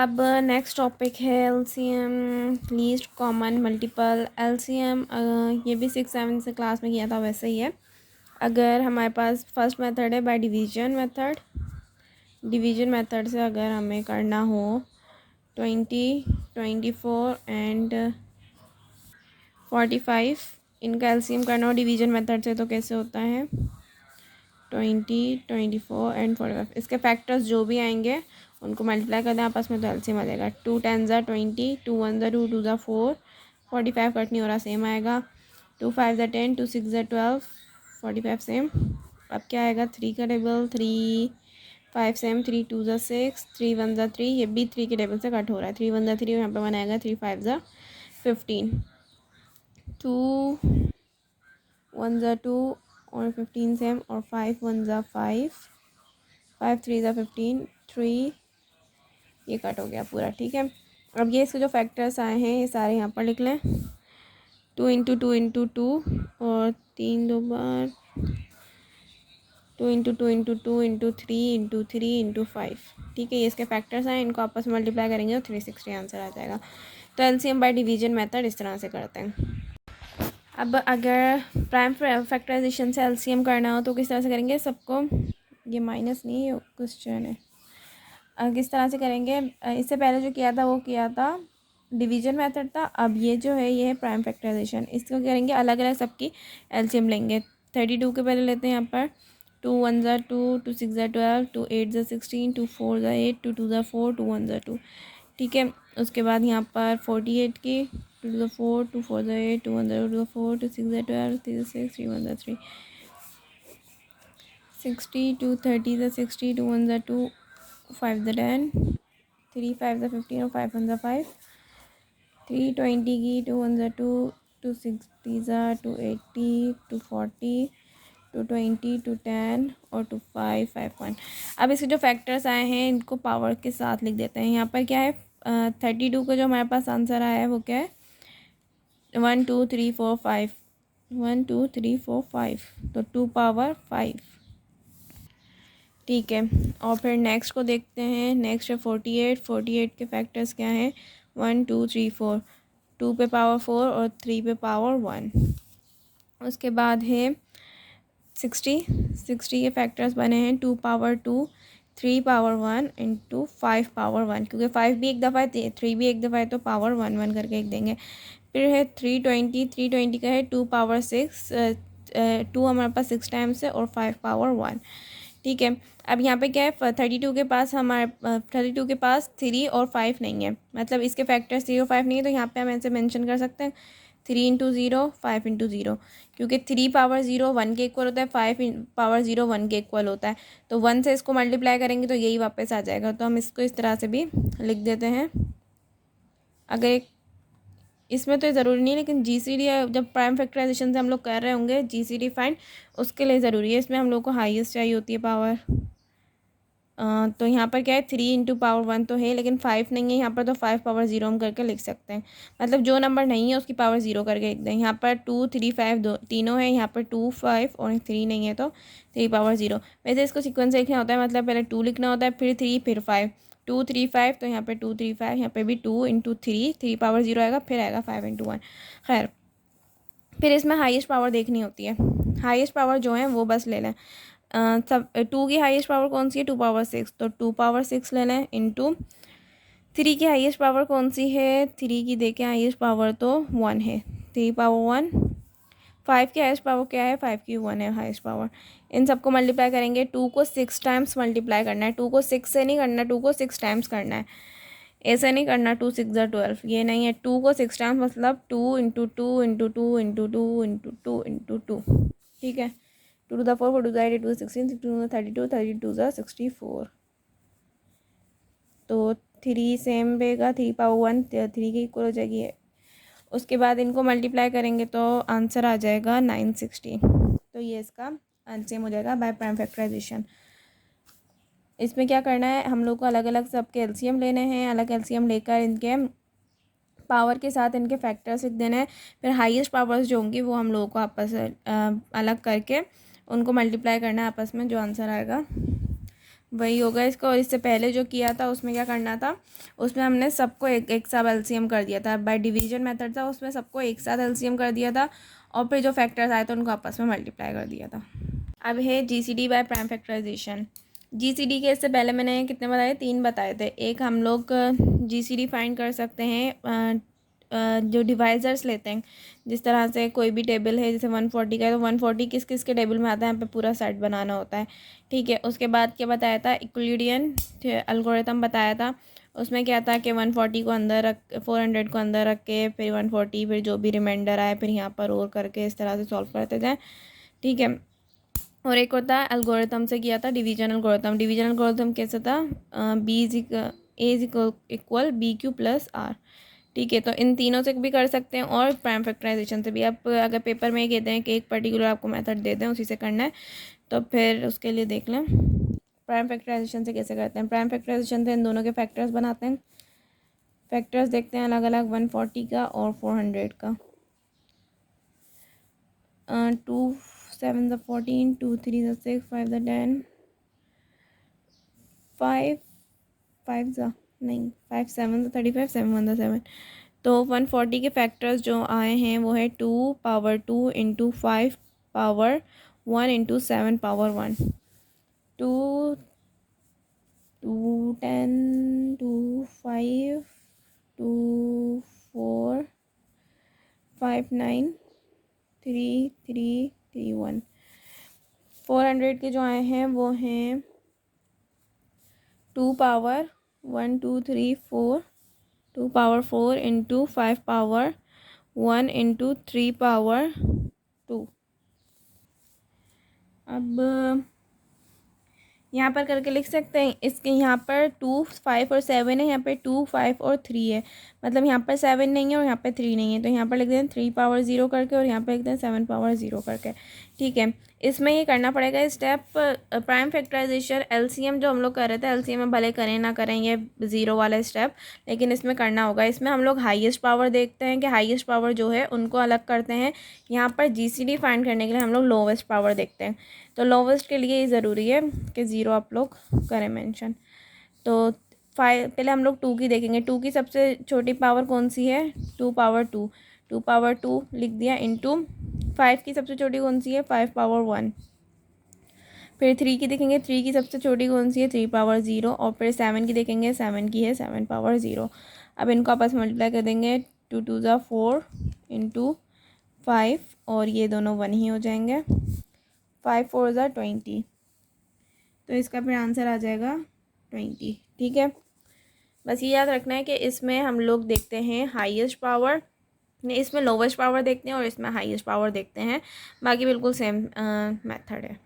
अब next topic है LCM, least common multiple. LCM ये भी 6-7 से क्लास में किया था, वैसे ही है। अगर हमारे पास फर्स्ट मेथड है by division method. Division method से अगर हमें करना हो 20, 24 एंड 45, इनका एलसीएम करना हो डिवीजन मेथड से, तो कैसे होता है 20, 24 एंड 45। इसके फैक्टर्स जो भी आएंगे उनको मल्टीप्लाई कर दें आपस में, तो एलसीएम आ जाएगा। 2 10 ज़ा 20, 2 1 ज़ा 2, 2 ज़ा 4, 45 कट नहीं हो रहा, सेम आएगा। 2 5 ज़ा 10, 2 6 ज़ा 12, 45 सेम। अब क्या आएगा 3 का टेबल, 3 5 सेम, 3 2 ज़ा 6, 3 1 ज़ा 3, ये भी 3 के टेबल से कट हो रहा है। 3 1 ज़ा 3 यहाँ पे 1 आएगा, 3 5 ज़ा 15, 2 1 ज़ा 2 और 15 सेम, और 5 1 ज़ा 5, 5 3 ज़ा 15, 3 ये कट हो गया पूरा। ठीक है, अब ये इसके जो फैक्टर्स आए हैं ये सारे यहाँ पर लिख लें। 2 इंटू 2 इंटू 2 और 3 2 बार 2 into 2 into 2 into 3 into 3 into 5। ठीक है, ये इसके फैक्टर्स हैं, इनको आपस में मल्टीप्लाई करेंगे तो 360 आंसर आ जाएगा। तो एलसीएम बाय डिवीजन मेथड इस तरह से करते हैं। अब अगर प्राइम फैक्टराइजेशन से एलसीएम करना हो तो किस तरह से करेंगे सबको, ये माइनस नहीं ये क्वेश्चन है, किस तरह से करेंगे। इससे पहले जो किया था वो किया था डिवीजन मेथड था। अब ये जो है ये है प्राइम फैक्टराइजेशन। इसको करेंगे अलग अलग सबकी एलसीएम लेंगे। 32 के पहले लेते हैं यहाँ पर 2 1 ज़ा 2, 2 6 ज़ा 12, 2 8 ज़ा 16, 2 4 ज़ा 8, 2 2 ज़ा 4, 2 1 ज़ा 2। ठीक है, उसके बाद यहाँ पर 48 की 2 2 ज़ा 4, 2 4 ज़ा 8, 2 1 ज़ा 2 ज़ा 4, 2 6 ज़ा 12, 3 ज़ा 6, 3 1 ज़ा 3, 60, 2 30 ज़ा 60, 2 1 ज़ा 2, 5 ज़ा 10, 3 5 ज़ा 15 और 5 1 ज़ा 5, 3 20 की 2 1 ज़ा 2, 2 60 ज़ा 2 80, 2 40, 2 20, 2 10 और 2 5 5 1। अब इसके जो फैक्टर्स आए हैं इनको पावर के साथ लिख देते हैं। यहाँ पर क्या है 32 का जो हमारे पास आंसर आया है वो क्या है 1 2 3 4 5, 1 2 3 4 5, तो 2 पावर 5। ठीक है, और फिर नेक्स्ट को देखते हैं। नेक्स्ट है 48। 48 के फैक्टर्स क्या हैं 1 2 3 4, 2 पे पावर 4 और 3 पे पावर 1। उसके बाद है 60। 60 के फैक्टर्स बने हैं 2 पावर 2, 3 पावर 1 इंटू 5 पावर 1, क्योंकि 5 भी एक दफ़ा है 3 भी एक दफ़ा है तो पावर 1 1 करके एक देंगे। फिर है 320। 320 का है 2 पावर 6, 2 हमारे पास 6 टाइम्स है और 5 पावर 1। ठीक है, अब यहाँ पे क्या है 32 के पास हमारे 32 के पास 3 और 5 नहीं है, मतलब इसके फैक्टर्स 3 और 5 नहीं है, तो यहाँ पे हम ऐसे मेंशन कर सकते हैं 3 इंटू 0, 5 इंटू 0, क्योंकि 3 पावर 0 1 के इक्वल होता है, 5 पावर 0 1 के इक्वल होता है, तो 1 से इसको मल्टीप्लाई करेंगे तो यही वापस आ जाएगा। तो हम इसको इस तरह से भी लिख देते हैं। अगर एक इसमें तो ज़रूरी नहीं है, लेकिन जीसीडी जब प्राइम फैक्टराइजेशन से हम लोग कर रहे होंगे जीसीडी फाइंड, उसके लिए ज़रूरी है। इसमें हम लोग को हाईएस्ट चाहिए होती है पावर। तो यहाँ पर क्या है 3 इंटू पावर 1 तो है, लेकिन 5 नहीं है यहाँ पर, तो 5 पावर 0 हम करके लिख सकते हैं। मतलब जो नंबर नहीं है उसकी पावर 0 करके लिख दें। यहाँ पर 2 3 5 दो तीनों है, यहाँ पर 2 5 और 3 नहीं है तो 3 पावर 0। वैसे इसको सीक्वेंस लिखना होता है, मतलब पहले 2 लिखना होता है, फिर 3 फिर 5, 2 3 5, तो यहाँ पर 2 3 5, यहाँ पर भी 2 इंटू 3, 3 पावर 0 आएगा, फिर आएगा 5 इंटू 1। खैर, फिर इसमें हाईएस्ट पावर देखनी होती है। हाईएस्ट पावर जो है वो बस ले लें। सब 2 की हाईएस्ट पावर कौन सी है 2 पावर 6, तो 2 पावर 6 ले लें इंटू 3 की हाईएस्ट पावर कौन सी है 3 की देखें हाईएस्ट पावर तो 1 है, 3 पावर 1। 5 की हाईएस्ट पावर क्या है 5 की 1 है हाईएस्ट पावर। इन सबको मल्टीप्लाई करेंगे, 2 को 6 टाइम्स मल्टीप्लाई करना है, 2 को 6 से नहीं करना, 2 को 6 टाइम्स करना है, ऐसे नहीं करना 2 6 ज़ा 12, ये नहीं है। 2 को 6 टाइम्स मतलब 2 into 2 into 2 into 2 into 2 into 2। ठीक है, 2 to the 4, 4 to the 8, 8 to the 16, 6 to the 32, 32 the 64, तो 3 सेम रहेगा, 3 पावर 1 3 के इक्वल हो जाएगी है। उसके बाद इनको मल्टीप्लाई करेंगे तो आंसर आ जाएगा 960। तो ये इसका आंसर हो जाएगा बाय प्राइम फैक्टराइजेशन। इसमें क्या करना है हम लोग को अलग अलग सबके एलसीएम लेने हैं, अलग एलसीएम लेकर इनके पावर के साथ इनके फैक्टर्स लिख देना है। फिर हाईएस्ट पावर्स जो होंगी वो हम लोगों को अलग करके उनको मल्टीप्लाई करना है आपस में, जो आंसर आएगा वही होगा इसका। और इससे पहले जो किया था उसमें क्या करना था, उसमें हमने सबको एक साथ एलसीएम कर दिया था। बाय डिवीजन मेथड था, उसमें सबको एक साथ एलसीएम कर दिया था और फिर जो फैक्टर्स आए थे उनको आपस में मल्टीप्लाई कर दिया था। अब है GCD by prime factorisation. GCD के इससे पहले मैंने कितने बताए, 3 बताए थे। एक हम लोग जीसीडी फाइंड कर सकते हैं जो डिवाइजर्स लेते हैं, जिस तरह से कोई भी टेबल है जैसे 140 का है तो 140 किस किस के टेबल में आता है, यहाँ पे पूरा सेट बनाना होता है। ठीक है, उसके बाद क्या बताया था, यूक्लिडियन एल्गोरिथम बताया था। उसमें क्या था कि 140 को अंदर रख 400 को अंदर रख के फिर 140 फिर जो भी रिमाइंडर आए फिर यहाँ पर और करके इस तरह से सॉल्व करते थे। ठीक है, और एक होता है एल्गोरिथम से किया था डिवीजन एल्गोरिथम। डिवीजन एल्गोरिथम कैसा था, b is equal b q plus r. ठीक है, तो इन तीनों से भी कर सकते हैं और प्राइम फैक्टराइजेशन से भी। आप अगर पेपर में कहते हैं कि एक पर्टिकुलर आपको मेथड दे दें उसी से करना है तो फिर उसके लिए देख लें प्राइम फैक्टराइजेशन से कैसे करते हैं। प्राइम फैक्टराइजेशन से इन दोनों के फैक्टर्स बनाते हैं। फैक्टर्स देखते हैं अलग अलग, 140 का और 400 का। 2 7 ज़ा 14, 2 3 ज़ा 6, 5 ज़ा 10, 5 ज़ा नहीं 5 7 ज़ा 35, 7 1 ज़ा 7। तो 140 के फैक्टर्स जो आए हैं वो है 2 power 2 into 5 power 1 into 7 power 1, 2 2 10 2 5 2 4 5 9 3 3 3 1। 400 के जो आए हैं वो हैं 2 power 1 2 3 4, 2 power 4 into 5 power 1 into 3 power 2। अब यहाँ पर करके लिख सकते हैं, इसके यहाँ पर 2 5 और 7 है, यहाँ पे 2 5 और 3 है, मतलब यहाँ पर 7 नहीं है और यहाँ पे 3 नहीं है, तो यहाँ पर लिख दें 3 पावर 0 करके और यहाँ पर लिख दें 7 पावर 0 करके। ठीक है, इसमें ये करना पड़ेगा स्टेप प्राइम फैक्टराइजेशन। एलसीएम जो हम लोग कर रहे थे, एलसीएम में भले करें ना करें ये 0 वाला स्टेप, लेकिन इसमें करना होगा। इसमें हम लोग हाईएस्ट पावर देखते हैं कि हाईएस्ट पावर जो है उनको अलग करते हैं। यहाँ पर जीसीडी फाइंड करने के लिए हम लोग लोवेस्ट पावर देखते हैं, तो लोवेस्ट के लिए ये ज़रूरी है कि 0 आप लोग करें मेंशन। तो पहले हम लोग 2 की देखेंगे। 2 की सबसे छोटी पावर कौन सी है, 2 पावर 2, 2 पावर 2 लिख दिया इंटू 5 की सबसे छोटी कौन सी है, 5 पावर 1। फिर 3 की देखेंगे, 3 की सबसे छोटी कौन सी है, 3 पावर 0। और फिर 7 की देखेंगे, 7 की है 7 पावर 0। अब इनको आपस में मल्टीप्लाई कर देंगे, 2 2 ज़ा 4 इंटू 5 और ये दोनों 1 ही हो जाएंगे, 5 4 ज़ा 20। तो इसका फिर आंसर आ जाएगा 20। ठीक है, बस ये याद रखना है कि इसमें हम लोग देखते हैं हाईएस्ट पावर, इसमें लोवेस्ट पावर देखते हैं और इसमें हाईएस्ट पावर देखते हैं, बाकी बिल्कुल सेम मेथड है।